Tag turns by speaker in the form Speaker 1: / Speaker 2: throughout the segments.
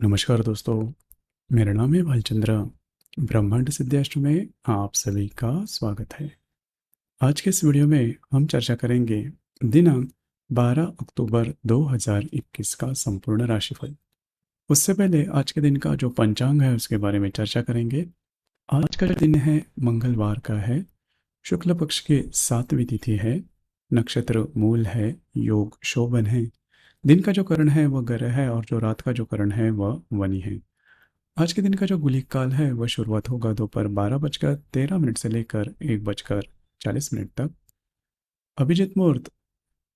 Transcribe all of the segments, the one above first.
Speaker 1: नमस्कार दोस्तों, मेरा नाम है भालचंद्र। ब्रह्मांड सिद्धाश्रम में आप सभी का स्वागत है। आज के इस वीडियो में हम चर्चा करेंगे दिनांक 12 अक्टूबर 2021 का संपूर्ण राशिफल। उससे पहले आज के दिन का जो पंचांग है उसके बारे में चर्चा करेंगे। आज का जो दिन है मंगलवार का है, शुक्ल पक्ष की 7वीं तिथि है, नक्षत्र मूल है, योग शोभन है। दिन का जो करण है वह ग्रह है और जो रात का जो करण है वह वनी है। आज के दिन का जो गुलिक काल है वह शुरुआत होगा दोपहर 12:13 से लेकर 1:40 तक। अभिजित मुहूर्त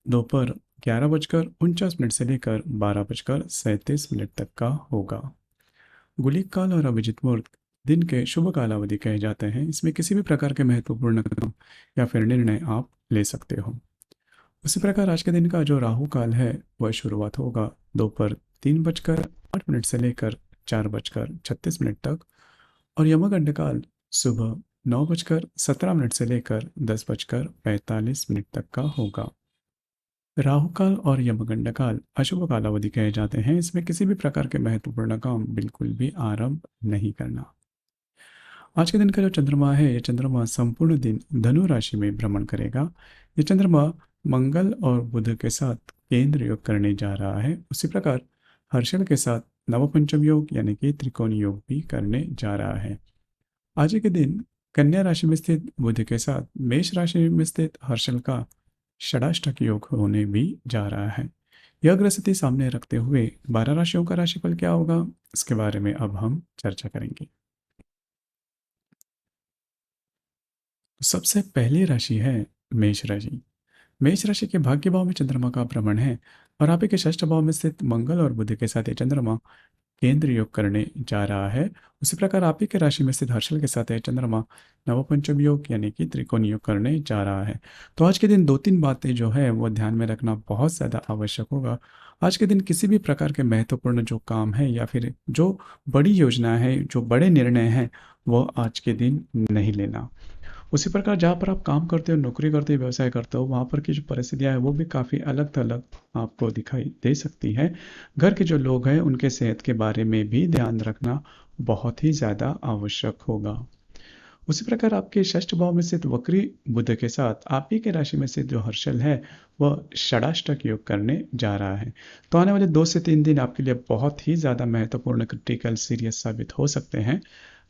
Speaker 1: दोपहर 11:49 से लेकर 12:37 तक का होगा। गुलिक काल और अभिजित मुहूर्त दिन के शुभ कालावधि कहे जाते हैं। इसमें किसी भी प्रकार के महत्वपूर्ण काम या फिर निर्णय आप ले सकते हो। उसी प्रकार आज के दिन का जो राहु काल है वह शुरुआत होगा दोपहर 3:08 से लेकर 4:36 तक और यमगंड काल सुबह 9:17 से लेकर 10:45 तक का होगा। राहु काल और यमगंड काल अशुभ कालावधि कहे जाते हैं। इसमें किसी भी प्रकार के महत्वपूर्ण काम बिल्कुल भी आरंभ नहीं करना। आज के दिन का जो चंद्रमा है, यह चंद्रमा संपूर्ण दिन धनु राशि में भ्रमण करेगा। यह चंद्रमा मंगल और बुध के साथ केंद्र योग करने जा रहा है। उसी प्रकार हर्षण के साथ नवपंचम योग यानी कि त्रिकोण योग भी करने जा रहा है। आज के दिन कन्या राशि में स्थित बुध के साथ मेष राशि में स्थित हर्षल का षडाष्टक योग होने भी जा रहा है। यह ग्रह स्थिति सामने रखते हुए 12 राशियों का राशिफल क्या होगा, इसके बारे में अब हम चर्चा करेंगे। सबसे पहली राशि है मेष राशि। मेष राशि के भाग्य भाव में चंद्रमा का भ्रमण है और आप ही के षष्ठ भाव में स्थित मंगल और बुध के साथ ये चंद्रमा केंद्र योग करने जा रहा है। उसी प्रकार आप ही के राशि में स्थित हर्षल के साथ ये चंद्रमा नवपंचम योग यानी कि त्रिकोण योग करने जा रहा है। तो आज के दिन दो तीन बातें जो है वो ध्यान में रखना बहुत ज़्यादा आवश्यक होगा। आज के दिन किसी भी प्रकार के महत्वपूर्ण जो काम है या फिर जो बड़ी योजना है, जो बड़े निर्णय हैं, वो आज के दिन नहीं लेना। उसी प्रकार जहाँ पर आप काम करते हो, नौकरी करते हो, व्यवसाय करते हो, वहाँ पर की जो परिस्थितियाँ हैं वो भी काफ़ी अलग थलग आपको दिखाई दे सकती है। घर के जो लोग हैं उनके सेहत के बारे में भी ध्यान रखना बहुत ही ज़्यादा आवश्यक होगा। उसी प्रकार आपके षष्ठ भाव में स्थित वक्री बुध के साथ आप ही के राशि में स्थित जो हर्षल है वह षडाष्टक योग करने जा रहा है। तो आने वाले 2 से 3 दिन आपके लिए बहुत ही ज़्यादा महत्वपूर्ण, क्रिटिकल, सीरियस साबित हो सकते हैं।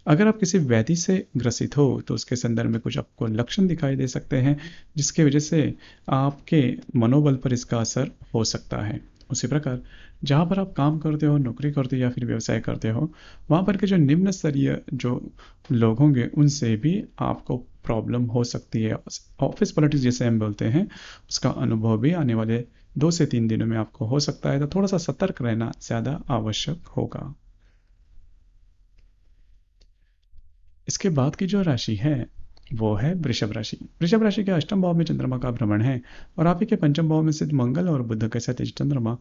Speaker 1: अगर आप किसी व्याधि से ग्रसित हो तो उसके संदर्भ में कुछ आपको लक्षण दिखाई दे सकते हैं जिसकी वजह से आपके मनोबल पर इसका असर हो सकता है। उसी प्रकार जहाँ पर आप काम करते हो, नौकरी करते हो या फिर व्यवसाय करते हो, वहाँ पर के जो निम्न स्तरीय जो लोग होंगे उनसे भी आपको प्रॉब्लम हो सकती है। ऑफिस पॉलिटिक्स जैसे हम बोलते हैं उसका अनुभव भी आने वाले 2 से 3 दिनों में आपको हो सकता है। तो थोड़ा सा सतर्क रहना ज़्यादा आवश्यक होगा। इसके बाद की जो राशि है वो है वृषभ राशि। वृषभ राशि के अष्टम भाव में चंद्रमा का भ्रमण है और आप ही के पंचम भाव में स्थित मंगल और बुध के साथ चंद्रमा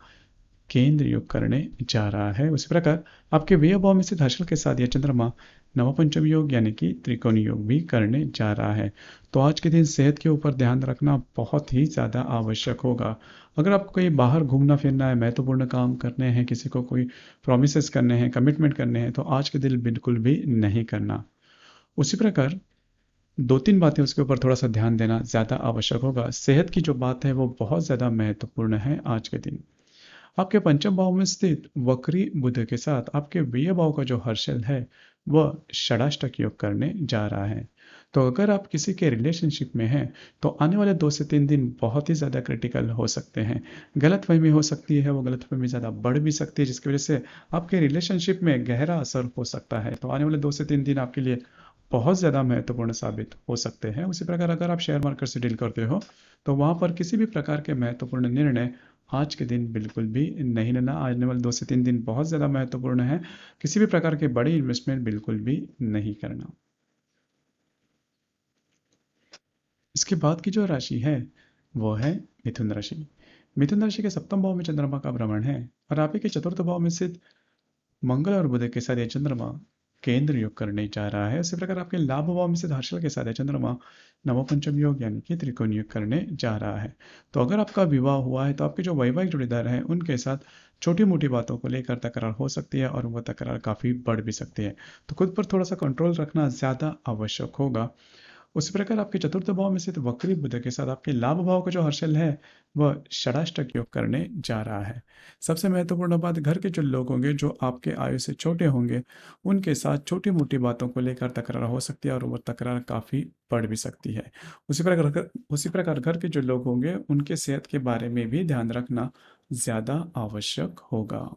Speaker 1: केंद्र योग करने जा रहा है। उसी प्रकार आपके व्यय भाव में स्थित हर्षल के साथ यह चंद्रमा नवपंचम योग यानी कि त्रिकोण योग भी करने जा रहा है। तो आज के दिन सेहत के ऊपर ध्यान रखना बहुत ही ज़्यादा आवश्यक होगा। अगर आपको कहीं बाहर घूमना फिरना है, महत्वपूर्ण काम करने हैं, किसी को कोई प्रोमिस करने हैं, कमिटमेंट करने हैं, तो आज के दिन बिल्कुल भी नहीं करना। उसी प्रकार 2-3 बातें उसके ऊपर थोड़ा सा ध्यान देना ज़्यादा आवश्यक होगा। सेहत की जो बात है वो बहुत ज़्यादा महत्वपूर्ण है आज के दिन। आपके पंचम भाव में स्थित वक्री बुध के साथ आपके व्यय भाव का जो हर्षल है वह षडाष्टक योग करने जा रहा है। तो अगर आप किसी के रिलेशनशिप में हैं तो आने वाले 2 से 3 दिन बहुत ही ज़्यादा क्रिटिकल हो सकते हैं। गलतफहमी हो सकती है, वो गलतफहमी ज़्यादा बढ़ भी सकती है जिसकी वजह से आपके रिलेशनशिप में गहरा असर हो सकता है। तो आने वाले 2 से 3 दिन आपके लिए बहुत ज़्यादा महत्वपूर्ण साबित हो सकते हैं। उसी प्रकार अगर आप शेयर मार्केट से डील करते हो तो वहाँ पर किसी भी प्रकार के महत्वपूर्ण निर्णय आज के दिन बिल्कुल भी नहीं लेना। आने वाले 2 से 3 दिन बहुत ज़्यादा महत्वपूर्ण है। किसी भी प्रकार के बड़ी इन्वेस्टमेंट बिल्कुल भी नहीं करना। इसके बाद की जो राशि है वो है मिथुन राशि। मिथुन राशि के सप्तम भाव में चंद्रमा का भ्रमण है और आप ही के चतुर्थ भाव में स्थित मंगल और बुध के साथ ये चंद्रमा केंद्र योग करने जा रहा है। उसी प्रकार आपके लाभ भाव में स्थित हर्षल के साथ है चंद्रमा नवपंचम योग यानी कि त्रिकोण योग करने जा रहा है। तो अगर आपका विवाह हुआ है तो आपके जो वैवाहिक जोड़ीदार हैं उनके साथ छोटी मोटी बातों को लेकर तकरार हो सकती है और वह तकरार काफ़ी बढ़ भी सकती है। तो खुद पर थोड़ा सा कंट्रोल रखना ज़्यादा आवश्यक होगा। उसी प्रकार आपके चतुर्थ भाव में स्थित वक्री बुध के साथ आपके लाभ भाव का जो हर्षल है वह षडाष्टक योग करने जा रहा है। सबसे महत्वपूर्ण बात, घर के जो लोग होंगे जो आपके आयु से छोटे होंगे उनके साथ छोटी मोटी बातों को लेकर तकरार हो सकती है और वह तकरार काफ़ी बढ़ भी सकती है। उसी प्रकार घर के जो लोग होंगे उनके सेहत के बारे में भी ध्यान रखना ज़्यादा आवश्यक होगा।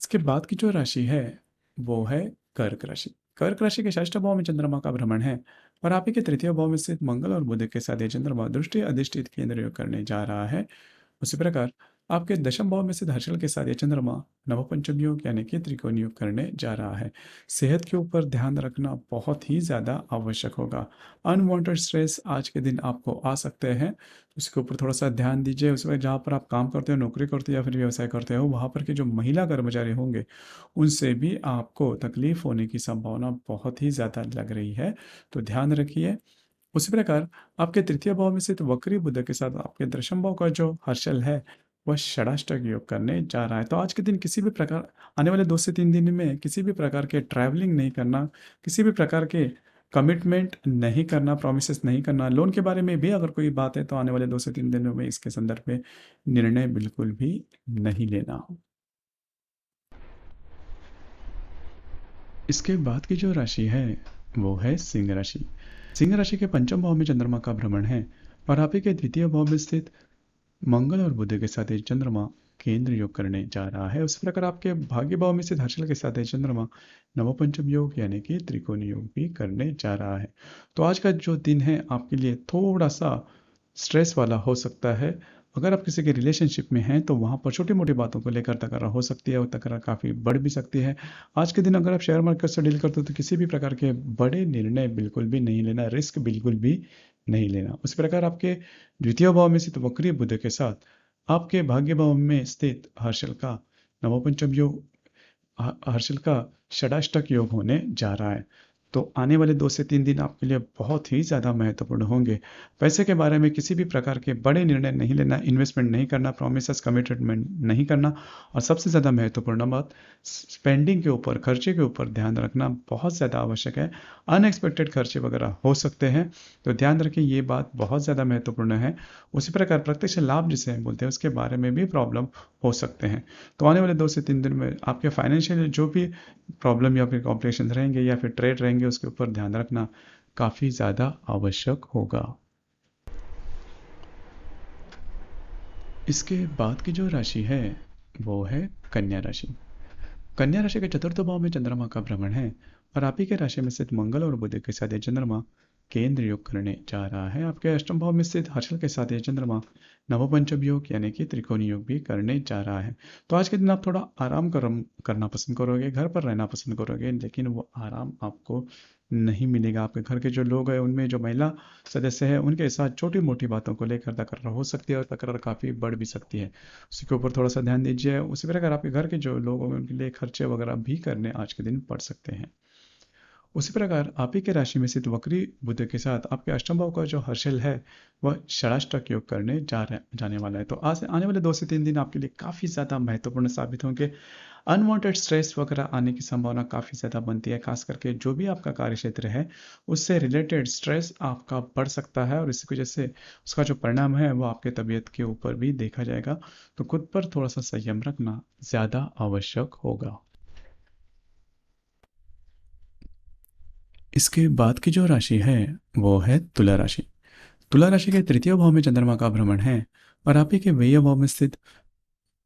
Speaker 1: इसके बाद की जो राशि है वो है कर्क राशि। कर्क राशि के षष्ठ भाव में चंद्रमा का भ्रमण है और आप ही के तृतीय भाव में स्थित मंगल और बुध के साथ ये चंद्रमा दृष्टि अधिष्ठित केंद्र योग करने जा रहा है। उसी प्रकार आपके दशम भाव में स्थित हर्षल के साथ ये चंद्रमा नवपंचम योग यानी कि त्रिकोण योग करने जा रहा है। सेहत के ऊपर ध्यान रखना बहुत ही ज़्यादा आवश्यक होगा। अनवांटेड स्ट्रेस आज के दिन आपको आ सकते हैं, उसके ऊपर थोड़ा सा ध्यान दीजिए। उस वक्त जहाँ पर आप काम करते हो, नौकरी करते हो या फिर व्यवसाय करते हो, वहाँ पर के जो महिला कर्मचारी होंगे उनसे भी आपको तकलीफ होने की संभावना बहुत ही ज़्यादा लग रही है, तो ध्यान रखिए। उसी प्रकार आपके तृतीय भाव में स्थित वक्री बुध के साथ आपके दशम भाव का जो हर्षल है वह षडाष्टक योग करने जा रहा है। तो आज के दिन किसी भी प्रकार, आने वाले 2 से 3 दिन में किसी भी प्रकार के ट्रैवलिंग नहीं करना, किसी भी प्रकार के कमिटमेंट नहीं करना, प्रोमिसेस नहीं करना। लोन के बारे में भी अगर कोई बात है तो आने वाले 2 से 3 दिनों में इसके संदर्भ में निर्णय बिल्कुल भी नहीं लेना। इसके बाद की जो राशि है वो है सिंह राशि। सिंह राशि के पंचम भाव में चंद्रमा का भ्रमण है और आप ही के द्वितीय भाव में स्थित मंगल और बुध के साथ ये चंद्रमा केंद्र योग करने जा रहा है। उसी प्रकार आपके भाग्य भाव में स्थित हर्षल के साथ ये चंद्रमा नवपंचम योग यानी कि त्रिकोण योग भी करने जा रहा है। तो आज का जो दिन है आपके लिए थोड़ा सा स्ट्रेस वाला हो सकता है। अगर आप किसी के रिलेशनशिप में हैं तो वहाँ पर छोटी मोटी बातों को लेकर तकरार हो सकती है और तकरार काफ़ी बढ़ भी सकती है। आज के दिन अगर आप शेयर मार्केट से डील करते हो तो किसी भी प्रकार के बड़े निर्णय बिल्कुल भी नहीं लेना, रिस्क बिल्कुल भी नहीं लेना। उसी प्रकार आपके द्वितीय भाव में स्थित वक्री बुध के साथ आपके भाग्य भाव में स्थित हर्षल का नवपंचम योग, हर्षल का षडाष्टक योग होने जा रहा है। तो आने वाले 2 से 3 दिन आपके लिए बहुत ही ज़्यादा महत्वपूर्ण होंगे। पैसे के बारे में किसी भी प्रकार के बड़े निर्णय नहीं लेना, इन्वेस्टमेंट नहीं करना, प्रोमिसेस कमिटमेंट नहीं करना और सबसे ज़्यादा महत्वपूर्ण बात, स्पेंडिंग के ऊपर, खर्चे के ऊपर ध्यान रखना बहुत ज़्यादा आवश्यक है। अनएक्सपेक्टेड खर्चे वगैरह हो सकते हैं, तो ध्यान रखें, ये बात बहुत ज़्यादा महत्वपूर्ण है। उसी प्रकार प्रत्यक्ष लाभ जिसे हम बोलते हैं उसके बारे में भी प्रॉब्लम हो सकते हैं। तो आने वाले 2 से 3 दिन में आपके फाइनेंशियल जो भी प्रॉब्लम या फिर कॉम्प्लिकेशन रहेंगे या फिर ट्रेड रहेंगे उसके ऊपर ध्यान रखना काफ़ी ज़्यादा आवश्यक होगा। इसके बाद की जो राशि है वो है कन्या राशि। कन्या राशि के चतुर्थ भाव में चंद्रमा का भ्रमण है और आप ही के राशि में स्थित मंगल और बुध के साथ ये चंद्रमा केंद्र योग करने जा रहा है। आपके अष्टम भाव में स्थित हर्षल के साथ ये चंद्रमा नवपंचम योग यानी कि त्रिकोणी योग भी करने जा रहा है। तो आज के दिन आप थोड़ा आराम करना पसंद करोगे, घर पर रहना पसंद करोगे, लेकिन वो आराम आपको नहीं मिलेगा। आपके घर के जो लोग हैं उनमें जो महिला सदस्य है उनके साथ छोटी मोटी बातों को लेकर तकरार हो सकती है और तकरार काफ़ी बढ़ भी सकती है। उसी के ऊपर थोड़ा सा ध्यान दीजिए। उसी प्रकार आपके घर के जो लोग होंगे उनके लिए खर्चे वगैरह भी करने आज के दिन पड़ सकते हैं। उसी प्रकार आप ही के राशि में स्थित वक्री बुध के साथ आपके अष्टम भाव का जो हर्षल है वह षडाष्टक योग करने जाने वाला है। तो आज आने वाले 2 से 3 दिन आपके लिए काफ़ी ज़्यादा महत्वपूर्ण साबित होंगे। अनवांटेड स्ट्रेस वगैरह आने की संभावना काफ़ी ज़्यादा बनती है, खास करके जो भी आपका कार्य क्षेत्र है उससे रिलेटेड स्ट्रेस आपका बढ़ सकता है और इसी वजह से उसका जो परिणाम है वो आपके तबीयत के ऊपर भी देखा जाएगा। तो खुद पर थोड़ा सा संयम रखना ज़्यादा आवश्यक होगा। इसके बाद की जो राशि है वो है तुला राशि। तुला राशि के तृतीय भाव में चंद्रमा का भ्रमण है और आप ही के व्यय भाव में स्थित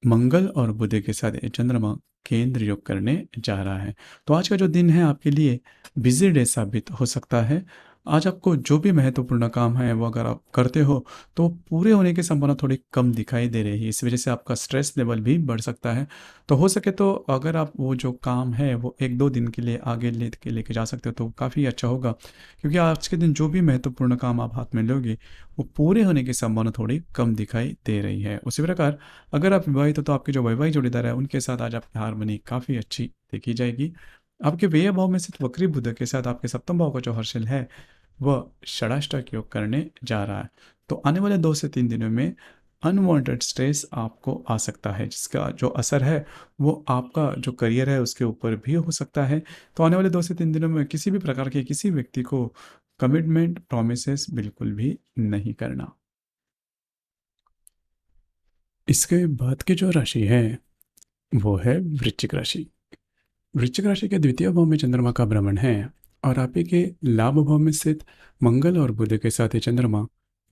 Speaker 1: मंगल और बुध के साथ ये चंद्रमा केंद्र योग करने जा रहा है। तो आज का जो दिन है आपके लिए बिजी डे साबित हो सकता है। आज आपको जो भी महत्वपूर्ण काम है वो अगर आप करते हो तो पूरे होने की संभावना थोड़ी कम दिखाई दे रही है। इस वजह से आपका स्ट्रेस लेवल भी बढ़ सकता है। तो हो सके तो अगर आप वो जो काम है वो 1-2 दिन के लिए आगे लेके जा सकते हो तो काफ़ी अच्छा होगा। क्योंकि आज के दिन जो भी महत्वपूर्ण काम आप हाथ में लोगे वो पूरे होने की संभावना थोड़ी कम दिखाई दे रही है। उसी प्रकार अगर आप विवाहित हो तो आपके जो वैवाहिक जोड़ीदार है उनके साथ आज आपकी हारमोनी काफ़ी अच्छी देखी जाएगी। आपके व्यय भाव में स्थित वक्री बुध के साथ आपके सप्तम भाव का जो हर्षल है वह षडाष्टक योग करने जा रहा है। तो आने वाले 2 से 3 दिनों में अनवांटेड स्ट्रेस आपको आ सकता है, जिसका जो असर है वो आपका जो करियर है उसके ऊपर भी हो सकता है। तो आने वाले 2 से 3 दिनों में किसी भी प्रकार के किसी व्यक्ति को कमिटमेंट प्रोमिसेस बिल्कुल भी नहीं करना। इसके बाद की जो राशि है वो है वृश्चिक राशि। वृश्चिक राशि के द्वितीय भाव में चंद्रमा का भ्रमण है और आप ही के लाभ भाव में स्थित मंगल और बुध के साथ ये चंद्रमा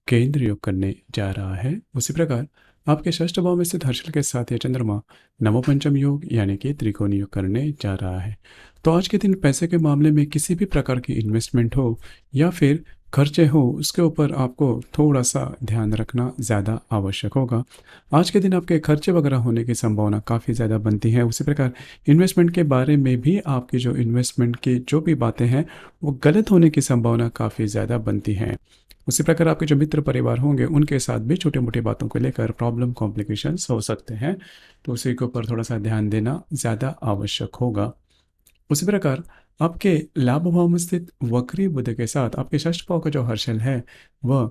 Speaker 1: केंद्र योग करने जा रहा है। उसी प्रकार आपके षष्ठ भाव में स्थित हर्षल के साथ ये चंद्रमा नवपंचम योग यानी कि त्रिकोण योग करने जा रहा है। तो आज के दिन पैसे के मामले में किसी भी प्रकार की इन्वेस्टमेंट हो या फिर खर्चे हो उसके ऊपर आपको थोड़ा सा ध्यान रखना ज़्यादा आवश्यक होगा। आज के दिन आपके खर्चे वगैरह होने की संभावना काफ़ी ज़्यादा बनती है। उसी प्रकार इन्वेस्टमेंट के बारे में भी आपकी जो इन्वेस्टमेंट की जो भी बातें हैं वो गलत होने की संभावना काफ़ी ज़्यादा बनती हैं। उसी प्रकार आपके जो मित्र परिवार होंगे उनके साथ भी छोटी मोटी बातों को लेकर प्रॉब्लम कॉम्प्लिकेशंस हो सकते हैं। तो उसी के ऊपर थोड़ा सा ध्यान देना ज़्यादा आवश्यक होगा। उसी प्रकार आपके लाभ भाव में स्थित वक्री बुध के साथ आपके षष्ठ भाव का जो हर्षल है वह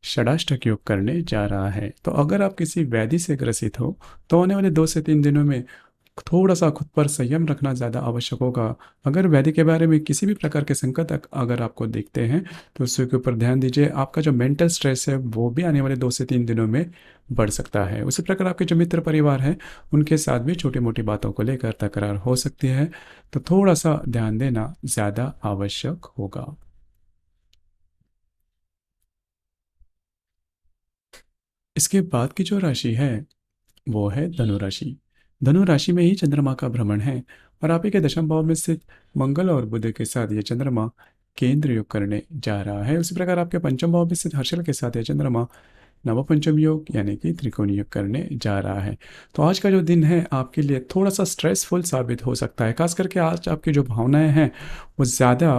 Speaker 1: षडाष्टक योग करने जा रहा है। तो अगर आप किसी व्याधि से ग्रसित हो तो आने वाले 2 से 3 दिनों में थोड़ा सा खुद पर संयम रखना ज़्यादा आवश्यक होगा। अगर व्याधि के बारे में किसी भी प्रकार के संकट अगर आपको दिखते हैं तो उसके ऊपर ध्यान दीजिए। आपका जो मेंटल स्ट्रेस है वो भी आने वाले 2 से 3 दिनों में बढ़ सकता है। उसी प्रकार आपके जो मित्र परिवार हैं उनके साथ भी छोटी मोटी बातों को लेकर तकरार हो सकती है। तो थोड़ा सा ध्यान देना ज़्यादा आवश्यक होगा। इसके बाद की जो राशि है वो है धनु राशि। धनु राशि में ही चंद्रमा का भ्रमण है और आप ही के दशम भाव में स्थित मंगल और बुध के साथ ये चंद्रमा केंद्र योग करने जा रहा है। उसी प्रकार आपके पंचम भाव में स्थित हर्षल के साथ ये चंद्रमा नवपंचम योग यानी कि त्रिकोण योग करने जा रहा है। तो आज का जो दिन है आपके लिए थोड़ा सा स्ट्रेसफुल साबित हो सकता है। खास करके आज आपकी जो भावनाएं हैं वो ज़्यादा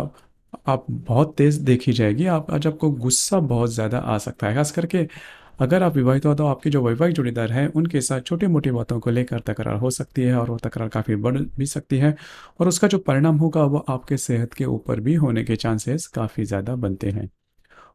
Speaker 1: आप बहुत तेज़ देखी जाएगी। आप आज आपको गुस्सा बहुत ज़्यादा आ सकता है। खास करके अगर आप विवाहित हो तो आपके जो वैवाहिक जोड़ीदार हैं उनके साथ छोटी मोटी बातों को लेकर तकरार हो सकती है और वो तकरार काफ़ी बढ़ भी सकती है और उसका जो परिणाम होगा वो आपके सेहत के ऊपर भी होने के चांसेस काफ़ी ज़्यादा बनते हैं।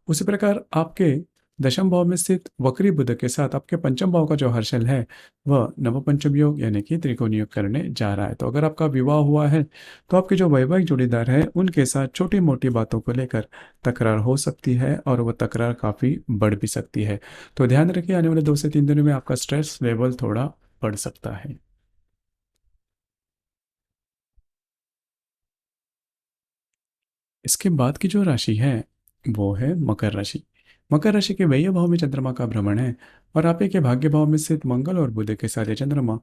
Speaker 1: उसी प्रकार आपके दशम भाव में स्थित वक्री बुध के साथ आपके पंचम भाव का जो हर्षल है वह नवपंचम योग यानी कि त्रिकोण योग करने जा रहा है। तो अगर आपका विवाह हुआ है तो आपके जो वैवाहिक जोड़ीदार है उनके साथ छोटी मोटी बातों को लेकर तकरार हो सकती है और वह तकरार काफ़ी बढ़ भी सकती है। तो ध्यान रखिए आने वाले 2 से 3 दिनों में आपका स्ट्रेस लेवल थोड़ा बढ़ सकता है। इसके बाद की जो राशि है वो है मकर राशि। मकर राशि के व्यय भाव में चंद्रमा का भ्रमण है और आप ही के भाग्य भाव में स्थित मंगल और बुध के साथ ये चंद्रमा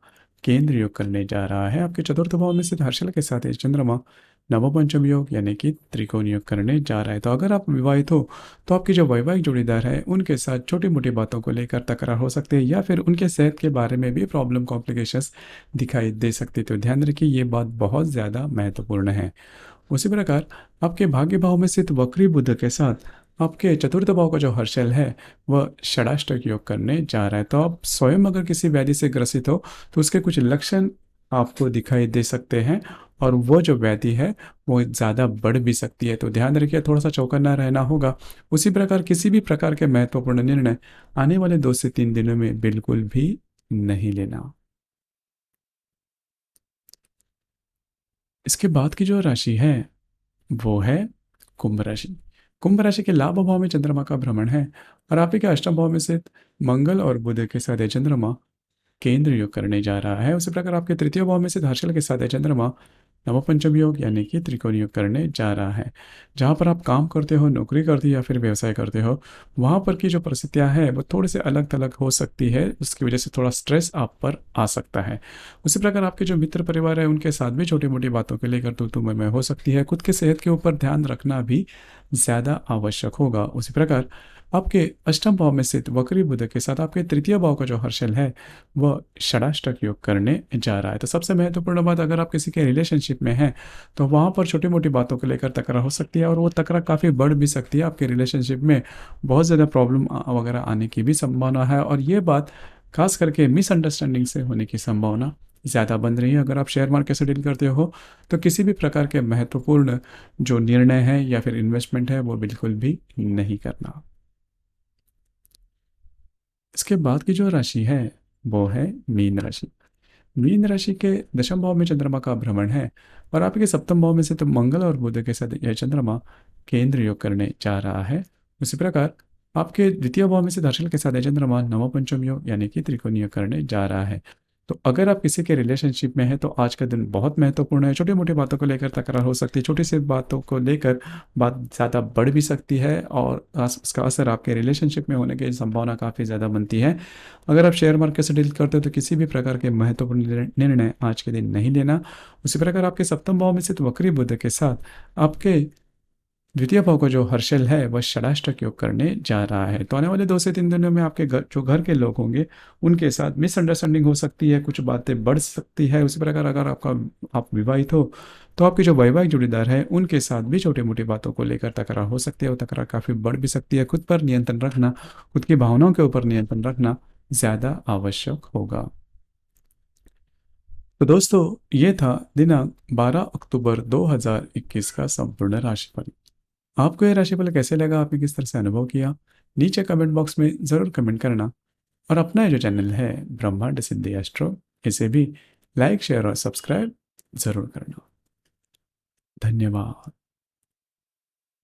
Speaker 1: केंद्र योग करने जा रहा है। आपके चतुर्थ भाव में स्थित हर्षल के साथ ये चंद्रमा नवपंचम योग यानी कि त्रिकोण योग करने जा रहा है। तो अगर आप विवाहित हो तो आपकी जो वैवाहिक जोड़ीदार है उनके साथ छोटी मोटी बातों को लेकर तकरार हो सकते हैं या फिर उनके सेहत के बारे में भी प्रॉब्लम कॉम्प्लिकेशंस दिखाई दे सकती है। तो ध्यान रखिए ये बात बहुत ज़्यादा महत्वपूर्ण है। उसी प्रकार आपके भाग्य भाव में स्थित वक्री बुध के साथ आपके चतुर्थ भाव का जो हर्षल है वह षडाष्टक योग करने जा रहा है। तो आप स्वयं अगर किसी व्याधि से ग्रसित हो तो उसके कुछ लक्षण आपको दिखाई दे सकते हैं और वो जो व्याधि है वो ज़्यादा बढ़ भी सकती है। तो ध्यान रखिए थोड़ा सा चौकन्ना रहना होगा। उसी प्रकार किसी भी प्रकार के महत्वपूर्ण निर्णय आने वाले 2 से 3 दिनों में बिल्कुल भी नहीं लेना। इसके बाद की जो राशि है वो है कुंभ राशि। कुंभ राशि के लाभ भाव में चंद्रमा का भ्रमण है और आप ही के अष्टम भाव में स्थित मंगल और बुध के साथ ये चंद्रमा केंद्र योग करने जा रहा है। उसी प्रकार आपके तृतीय भाव में स्थित हर्षल के साथ ये चंद्रमा नवपंचम योग यानी कि त्रिकोण योग करने जा रहा है। जहाँ पर आप काम करते हो, नौकरी करते हो या फिर व्यवसाय करते हो, वहाँ पर की जो परिस्थितियाँ हैं वो थोड़ी सी अलग थलग हो सकती है। उसकी वजह से थोड़ा स्ट्रेस आप पर आ सकता है। उसी प्रकार आपके जो मित्र परिवार है उनके साथ भी छोटी मोटी बातों को लेकर तू मैं हो सकती है। खुद की सेहत के ऊपर ध्यान रखना भी ज़्यादा आवश्यक होगा। उसी प्रकार आपके अष्टम भाव में स्थित वक्री बुध के साथ आपके तृतीय भाव का जो हर्षल है वह षडाष्टक योग करने जा रहा है। तो सबसे महत्वपूर्ण बात, अगर आप किसी के रिलेशनशिप में हैं तो वहाँ पर छोटी मोटी बातों को लेकर तकरार हो सकती है और वो तकरार काफ़ी बढ़ भी सकती है। आपके रिलेशनशिप में बहुत ज़्यादा प्रॉब्लम वगैरह आने की भी संभावना है और ये बात खास करके मिसअंडरस्टैंडिंग से होने की संभावना ज़्यादा बन रही है। अगर आप शेयर मार्केट से डील करते हो तो किसी भी प्रकार के महत्वपूर्ण जो निर्णय है या फिर इन्वेस्टमेंट है वो बिल्कुल भी नहीं करना। इसके बाद की जो राशि है वो है मीन राशि। मीन राशि के दशम भाव में चंद्रमा का भ्रमण है और आपके सप्तम भाव में से तो मंगल और बुध के साथ यह चंद्रमा केंद्र योग करने जा रहा है। उसी प्रकार आपके द्वितीय भाव में से दर्शन के साथ यह चंद्रमा नवपंचम योग यानी कि त्रिकोण योग करने जा रहा है। तो अगर आप किसी के रिलेशनशिप में हैं तो आज का दिन बहुत महत्वपूर्ण है। छोटी मोटी बातों को लेकर तकरार हो सकती है, छोटी सी बातों को लेकर बात ज़्यादा बढ़ भी सकती है और उसका असर आपके रिलेशनशिप में होने की संभावना काफ़ी ज़्यादा बनती है। अगर आप शेयर मार्केट से डील करते हो तो किसी भी प्रकार के महत्वपूर्ण निर्णय आज के दिन नहीं लेना। उसी प्रकार आपके सप्तम भाव में स्थित वक्री बुध के साथ आपके द्वितीय भाव का जो हर्षल है वह षडाष्टक योग करने जा रहा है। तो आने वाले 2 से 3 दिनों में आपके घर के लोग होंगे उनके साथ मिसअंडरस्टैंडिंग हो सकती है, कुछ बातें बढ़ सकती है। उसी प्रकार अगर आप विवाहित हो तो आपके जो वैवाहिक जोड़ीदार है उनके साथ भी छोटी मोटी बातों को लेकर तकरार हो सकती है और तकरार काफ़ी बढ़ भी सकती है। खुद पर नियंत्रण रखना, खुद की भावनाओं के ऊपर नियंत्रण रखना ज़्यादा आवश्यक होगा। तो दोस्तों, ये था दिनांक 12 अक्टूबर 2021 का संपूर्ण राशिफल। आपको ये राशिफल कैसे लगा, आपने किस तरह से अनुभव किया, नीचे कमेंट बॉक्स में ज़रूर कमेंट करना। और अपना ये जो चैनल है ब्रह्मांड सिद्धि एस्ट्रो, इसे भी लाइक शेयर और सब्सक्राइब ज़रूर करना। धन्यवाद।